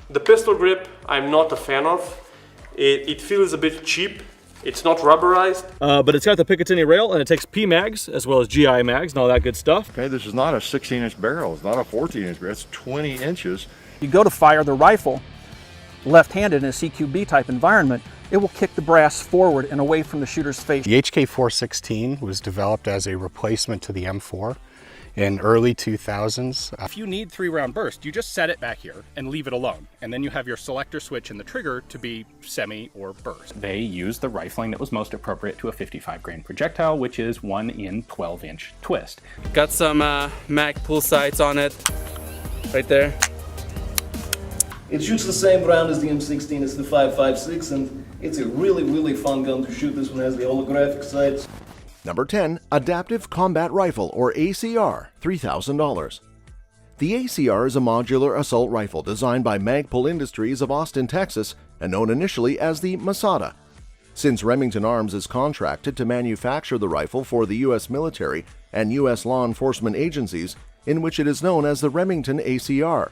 The pistol grip, I'm not a fan of. It feels a bit cheap. It's not rubberized. But it's got the Picatinny rail, and it takes P mags as well as GI mags and all that good stuff. Okay, this is not a 16-inch barrel. It's not a 14-inch barrel. It's 20 inches. You go to fire the rifle left-handed in a CQB type environment, it will kick the brass forward and away from the shooter's face. The HK416 was developed as a replacement to the M4 in early 2000s. If you need 3-round burst, you just set it back here and leave it alone. And then you have your selector switch in the trigger to be semi or burst. They used the rifling that was most appropriate to a 55 grain projectile, which is 1 in 12-inch twist. Got some mag pull sights on it, right there. It shoots the same round as the M16, it's the 5.56, and it's a really fun gun to shoot. This one has the holographic sights. Number 10, Adaptive Combat Rifle, or ACR, $3,000. The ACR is a modular assault rifle designed by Magpul Industries of Austin, Texas, and known initially as the Masada. Since Remington Arms is contracted to manufacture the rifle for the U.S. military and U.S. law enforcement agencies, in which it is known as the Remington ACR.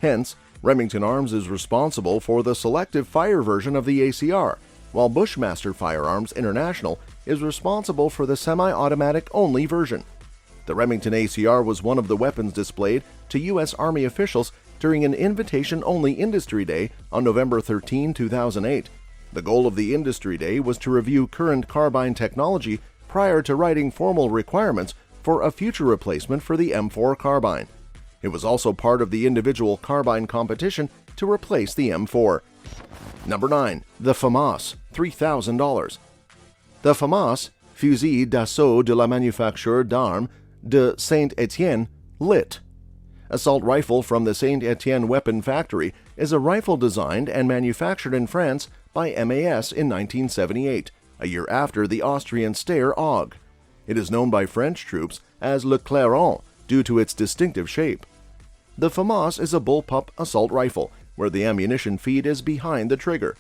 Hence, Remington Arms is responsible for the selective fire version of the ACR, while Bushmaster Firearms International is responsible for the semi-automatic only version. The Remington ACR was one of the weapons displayed to U.S. Army officials during an invitation-only Industry Day on November 13, 2008. The goal of the Industry Day was to review current carbine technology prior to writing formal requirements for a future replacement for the M4 carbine. It was also part of the individual carbine competition to replace the M4. Number 9. The FAMAS, $3,000. The FAMAS, Fusil d'assaut de la manufacture d'armes de Saint-Étienne, LIT. Assault rifle from the Saint-Étienne weapon factory is a rifle designed and manufactured in France by MAS in 1978, a year after the Austrian Steyr AUG. It is known by French troops as Le Clairon due to its distinctive shape. The FAMAS is a bullpup assault rifle, where the ammunition feed is behind the trigger.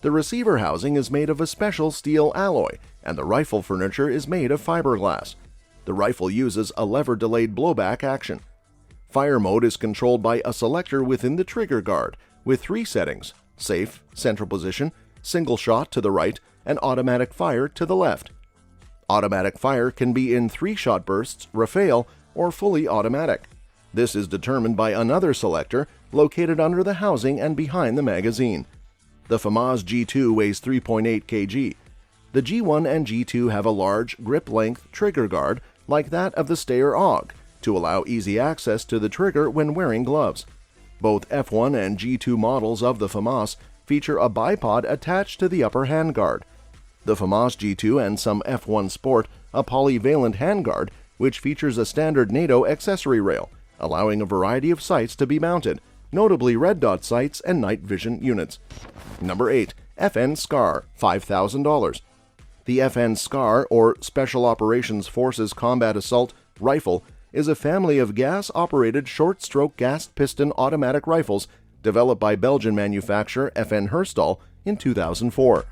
The receiver housing is made of a special steel alloy, and the rifle furniture is made of fiberglass. The rifle uses a lever-delayed blowback action. Fire mode is controlled by a selector within the trigger guard, with 3 settings: safe, central position, single shot to the right, and automatic fire to the left. Automatic fire can be in 3-shot bursts, rafale, or fully automatic. This is determined by another selector located under the housing and behind the magazine. The FAMAS G2 weighs 3.8 kg. The G1 and G2 have a large, grip-length trigger guard like that of the Steyr AUG to allow easy access to the trigger when wearing gloves. Both F1 and G2 models of the FAMAS feature a bipod attached to the upper handguard. The FAMAS G2 and some F1 sport a polyvalent handguard, which features a standard NATO accessory rail, allowing a variety of sights to be mounted, notably red dot sights and night vision units. Number 8. FN SCAR, $5,000. The FN SCAR, or Special Operations Forces Combat Assault Rifle, is a family of gas-operated short-stroke gas piston automatic rifles developed by Belgian manufacturer FN Herstal in 2004.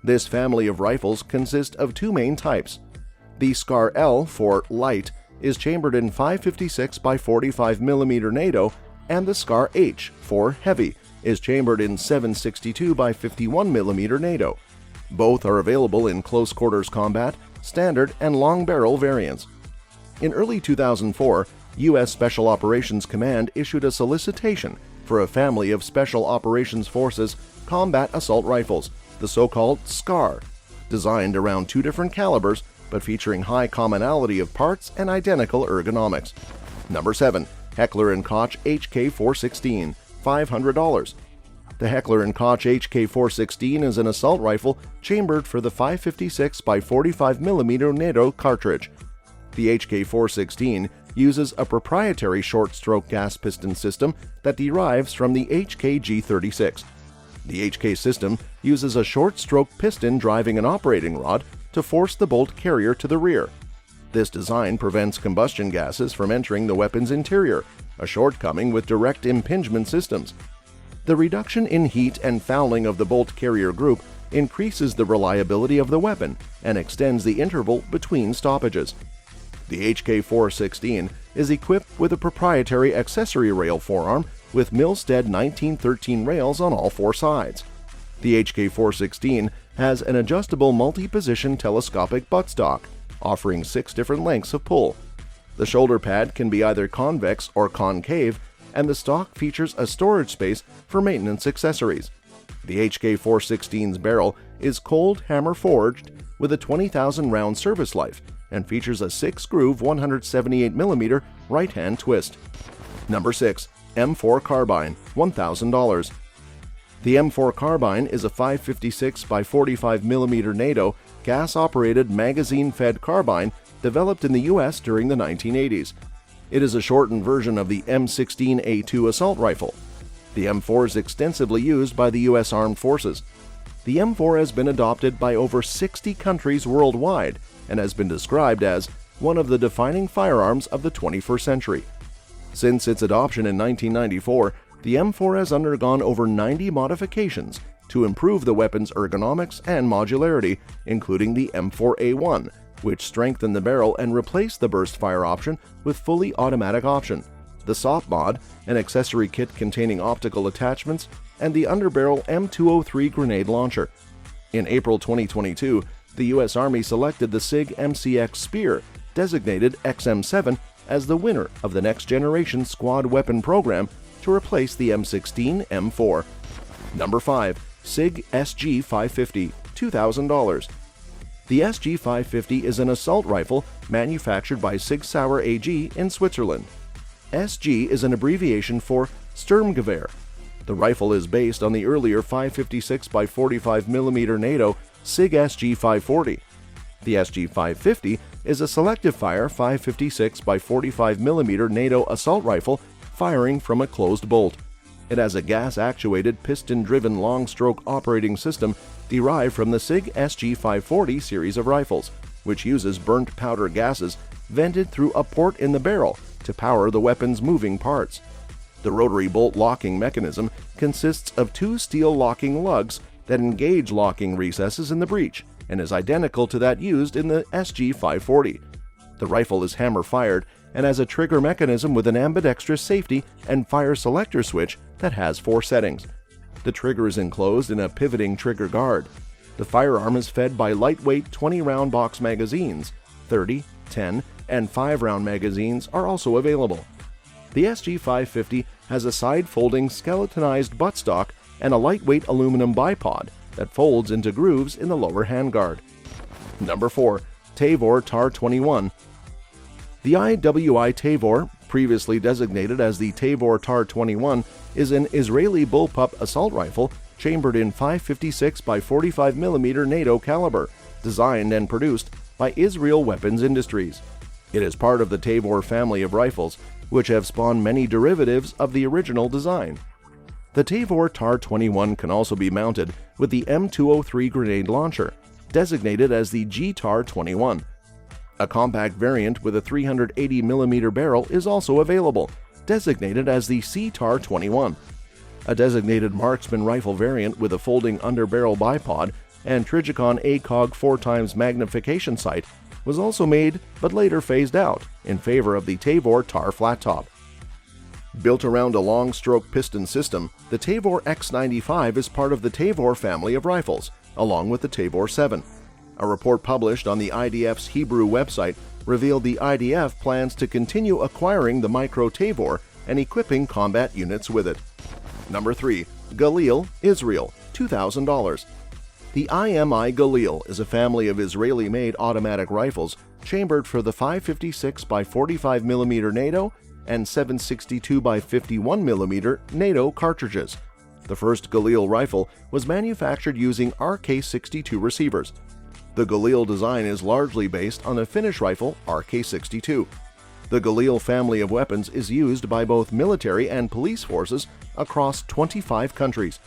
This family of rifles consists of 2 main types. The SCAR L, for light, is chambered in 5.56 by 45 mm NATO, and the SCAR H, for heavy, is chambered in 7.62 by 51 mm NATO. Both are available in close quarters combat, standard, and long barrel variants. In early 2004, U.S. Special Operations Command issued a solicitation for a family of Special Operations Forces combat assault rifles, the so-called SCAR, designed around 2 different calibers but featuring high commonality of parts and identical ergonomics. Number 7. Heckler & Koch HK416, $500. The Heckler & Koch HK416 is an assault rifle chambered for the 5.56 by 45 mm NATO cartridge. The HK416 uses a proprietary short-stroke gas piston system that derives from the HK-G36. The HK system uses a short-stroke piston driving an operating rod to force the bolt carrier to the rear. This design prevents combustion gases from entering the weapon's interior, a shortcoming with direct impingement systems. The reduction in heat and fouling of the bolt carrier group increases the reliability of the weapon and extends the interval between stoppages. The HK416 is equipped with a proprietary accessory rail forearm with Milstead 1913 rails on all four sides. The HK416 has an adjustable multi-position telescopic buttstock, offering 6 different lengths of pull. The shoulder pad can be either convex or concave, and the stock features a storage space for maintenance accessories. The HK416's barrel is cold hammer forged with a 20,000 round service life and features a 6-groove 178mm right-hand twist. Number 6. M4 Carbine, $1,000. The M4 Carbine is a 5.56 by 45mm NATO gas-operated magazine-fed carbine developed in the U.S. during the 1980s. It is a shortened version of the M16A2 assault rifle. The M4 is extensively used by the U.S. Armed Forces. The M4 has been adopted by over 60 countries worldwide and has been described as one of the defining firearms of the 21st century. Since its adoption in 1994, the M4 has undergone over 90 modifications to improve the weapon's ergonomics and modularity, including the M4A1, which strengthened the barrel and replaced the burst fire option with fully automatic option, the SOP mod, an accessory kit containing optical attachments, and the underbarrel M203 grenade launcher. In April 2022, the U.S. Army selected the SIG MCX Spear, designated XM7, as the winner of the Next Generation Squad Weapon Program to replace the M16 M4. Number 5. SIG SG550, $2,000. The SG550 is an assault rifle manufactured by Sig Sauer AG in Switzerland. SG is an abbreviation for Sturmgewehr. The rifle is based on the earlier 5.56 by 45mm NATO SIG SG540. The SG550 is a selective-fire 5.56 by 45mm NATO assault rifle firing from a closed bolt. It has a gas-actuated, piston-driven long-stroke operating system derived from the SIG SG540 series of rifles, which uses burnt powder gases vented through a port in the barrel to power the weapon's moving parts. The rotary bolt locking mechanism consists of 2 steel locking lugs that engage locking recesses in the breech and is identical to that used in the SG540. The rifle is hammer-fired and has a trigger mechanism with an ambidextrous safety and fire selector switch that has 4 settings. The trigger is enclosed in a pivoting trigger guard. The firearm is fed by lightweight 20-round box magazines. 30, 10, and 5-round magazines are also available. The SG550 has a side-folding skeletonized buttstock and a lightweight aluminum bipod that folds into grooves in the lower handguard. Number 4. Tavor TAR-21. The IWI Tavor, previously designated as the Tavor TAR-21, is an Israeli bullpup assault rifle chambered in 5.56 by 45mm NATO caliber, designed and produced by Israel Weapons Industries. It is part of the Tavor family of rifles, which have spawned many derivatives of the original design. The Tavor TAR-21 can also be mounted with the M203 grenade launcher, designated as the GTAR-21. A compact variant with a 380mm barrel is also available, designated as the CTAR-21. A designated marksman rifle variant with a folding underbarrel bipod and Trijicon ACOG 4x magnification sight was also made but later phased out in favor of the Tavor TAR flat top. Built around a long-stroke piston system, the Tavor X95 is part of the Tavor family of rifles, along with the Tavor 7. A report published on the IDF's Hebrew website revealed the IDF plans to continue acquiring the Micro Tavor and equipping combat units with it. Number 3. Galil, Israel, $2,000. The IMI Galil is a family of Israeli-made automatic rifles chambered for the 5.56 by 45mm NATO and 7.62 by 51mm NATO cartridges. The first Galil rifle was manufactured using RK62 receivers. The Galil design is largely based on the Finnish rifle RK62. The Galil family of weapons is used by both military and police forces across 25 countries.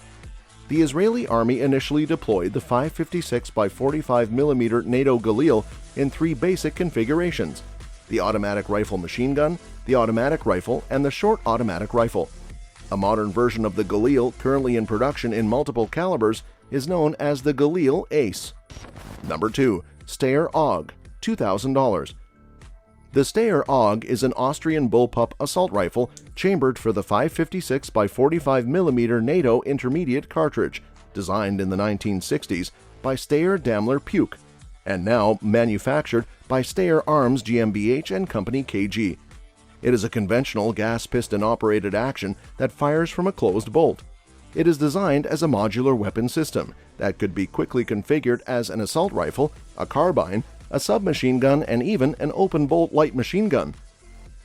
The Israeli army initially deployed the 5.56 by 45mm NATO Galil in 3 basic configurations: the automatic rifle machine gun, the automatic rifle, and the short automatic rifle. A modern version of the Galil currently in production in multiple calibers is known as the Galil Ace. Number 2. Steyr AUG, $2,000. The Steyr AUG is an Austrian bullpup assault rifle chambered for the 5.56 by 45mm NATO intermediate cartridge, designed in the 1960s by Steyr Daimler Puch, and now manufactured by Steyr Arms GmbH and Company KG. It is a conventional gas piston operated action that fires from a closed bolt. It is designed as a modular weapon system that could be quickly configured as an assault rifle, a carbine, a submachine gun, and even an open-bolt light machine gun.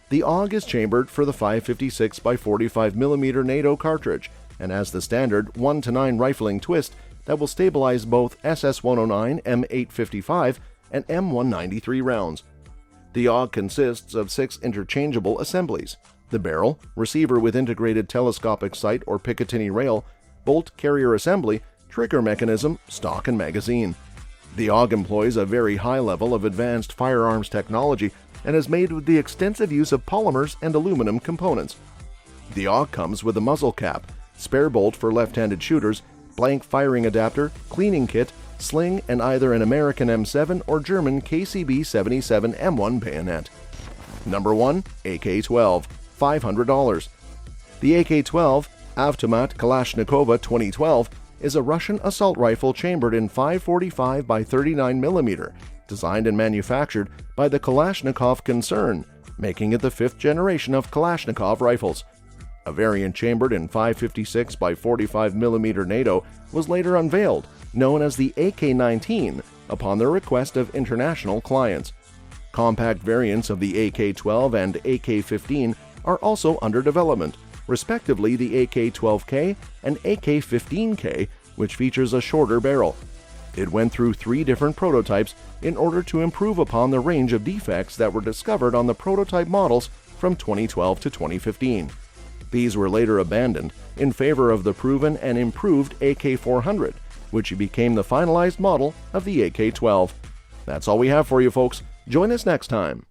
The AUG is chambered for the 5.56 by 45mm NATO cartridge and has the standard 1-to-9 rifling twist that will stabilize both SS-109 M855 and M193 rounds. The AUG consists of 6 interchangeable assemblies: the barrel, receiver with integrated telescopic sight or Picatinny rail, bolt carrier assembly, trigger mechanism, stock, and magazine. The AUG employs a very high level of advanced firearms technology and is made with the extensive use of polymers and aluminum components. The AUG comes with a muzzle cap, spare bolt for left-handed shooters, blank firing adapter, cleaning kit, sling, and either an American M7 or German KCB 77 M1 bayonet. Number 1. AK-12, $500. The AK-12 Avtomat Kalashnikova 2012 is a Russian assault rifle chambered in 5.45 by 39mm, designed and manufactured by the Kalashnikov concern, making it the 5th generation of Kalashnikov rifles. A variant chambered in 5.56 by 45mm NATO was later unveiled, known as the AK-19, upon the request of international clients. Compact variants of the AK-12 and AK-15 are also under development, respectively the AK-12K and AK-15K, which features a shorter barrel. It went through 3 different prototypes in order to improve upon the range of defects that were discovered on the prototype models from 2012 to 2015. These were later abandoned in favor of the proven and improved AK-400, which became the finalized model of the AK-12. That's all we have for you, folks. Join us next time.